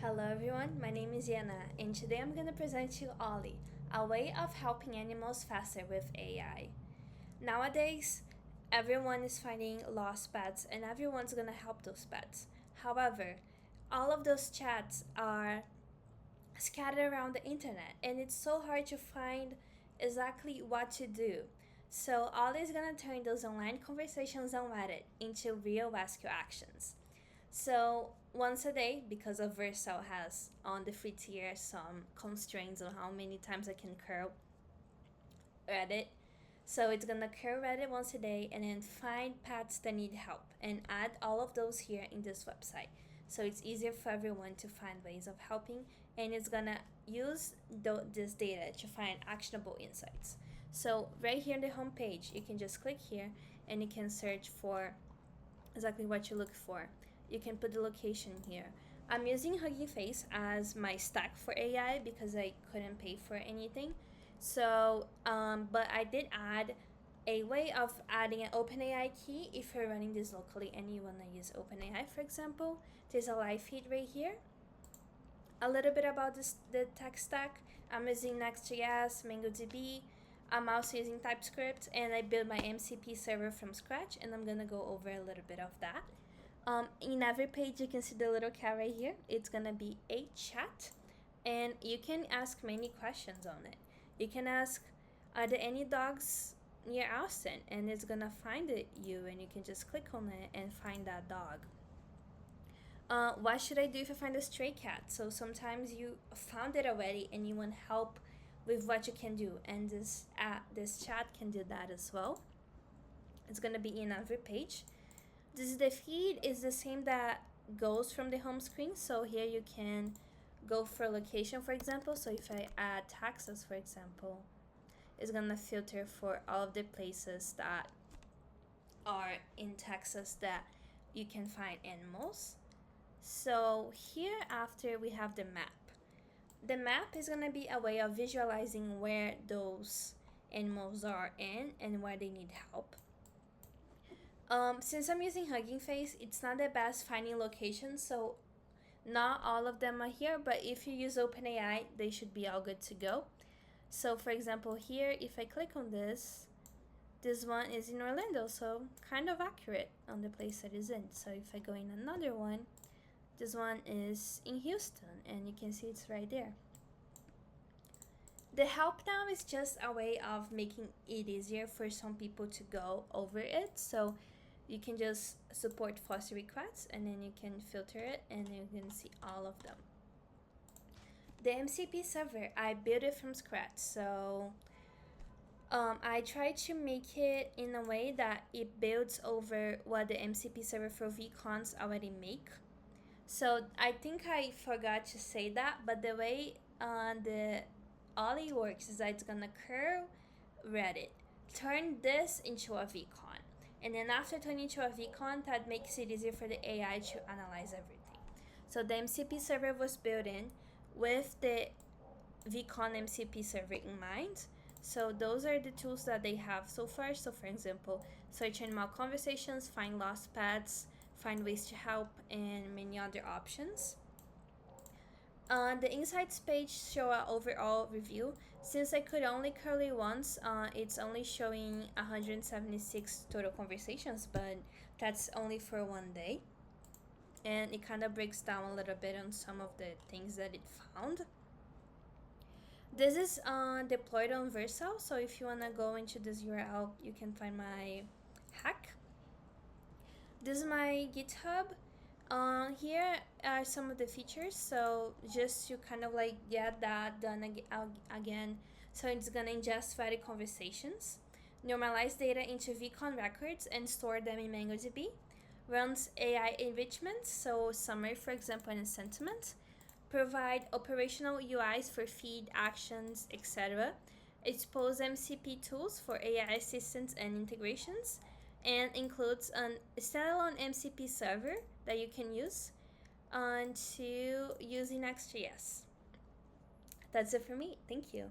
Hello everyone, my name is Yana, and today I'm going to present you Ollie, a way of helping animals faster with AI. Nowadays, everyone is finding lost pets and everyone's going to help those pets. However, all of those chats are scattered around the internet and it's so hard to find exactly what to do. So Ollie is going to turn those online conversations on Reddit into real rescue actions. So once a day, because of Vercel has on the free tier some constraints on how many times I can curl Reddit. So it's gonna curl Reddit once a day and then find pets that need help and add all of those here in this website. So it's easier for everyone to find ways of helping, and it's gonna use this data to find actionable insights. So right here on the home page, you can just click here and you can search for exactly what you look for. You can put the location here. I'm using Hugging Face as my stack for AI because I couldn't pay for anything. So, but I did add a way of adding an OpenAI key if you're running this locally and you want to use OpenAI, for example. There's a live feed right here. A little bit about the tech stack. I'm using Next.js, MongoDB. I'm also using TypeScript, and I built my MCP server from scratch, and I'm gonna go over a little bit of that. In every page, you can see the little cat right here. It's gonna be a chat, and you can ask many questions on it. You can ask, are there any dogs near Austin? And it's gonna find you, and you can just click on it and find that dog. What should I do if I find a stray cat? So sometimes you found it already and you want help with what you can do, and this chat can do that as well. It's gonna be in every page. The feed is the same that goes from the home screen. So here you can go for location, for example. So if I add Texas, for example, it's gonna filter for all of the places that are in Texas that you can find animals. So here after we have the map. The map is gonna be a way of visualizing where those animals are in and where they need help. Since I'm using Hugging Face, it's not the best finding locations, so not all of them are here, but if you use OpenAI, they should be all good to go. So for example, here, if I click on this one is in Orlando, so kind of accurate on the place that is in. So if I go in another one, this one is in Houston, and you can see it's right there. The help now is just a way of making it easier for some people to go over it. So you can just support foster requests, and then you can filter it and you can see all of them. The MCP server, I built it from scratch. So I tried to make it in a way that it builds over what the MCP server for vCons already make. So I think I forgot to say that, but the way the Ollie works is that it's gonna curl Reddit, turn this into a vCon, and then after turning into a vCon, that makes it easier for the AI to analyze everything. So the MCP server was built in with the vCon MCP server in mind. So those are the tools that they have so far. So for example, search animal conversations, find lost pets, find ways to help, and many other options. The insights page show an overall review. Since I could only curl it once, it's only showing 176 total conversations, but that's only for one day. And it kind of breaks down a little bit on some of the things that it found. This is deployed on Vercel, so if you want to go into this URL, you can find my hack. This is my GitHub. Here are some of the features, so just to kind of like get that done again. So it's gonna ingest valid conversations, normalize data into vCon records and store them in MongoDB, runs AI enrichment, so summary, for example, and sentiment, provide operational UIs for feed, actions, etc., expose MCP tools for AI assistance and integrations, and includes a standalone MCP server that you can use to use in Next.js. That's it for me. Thank you.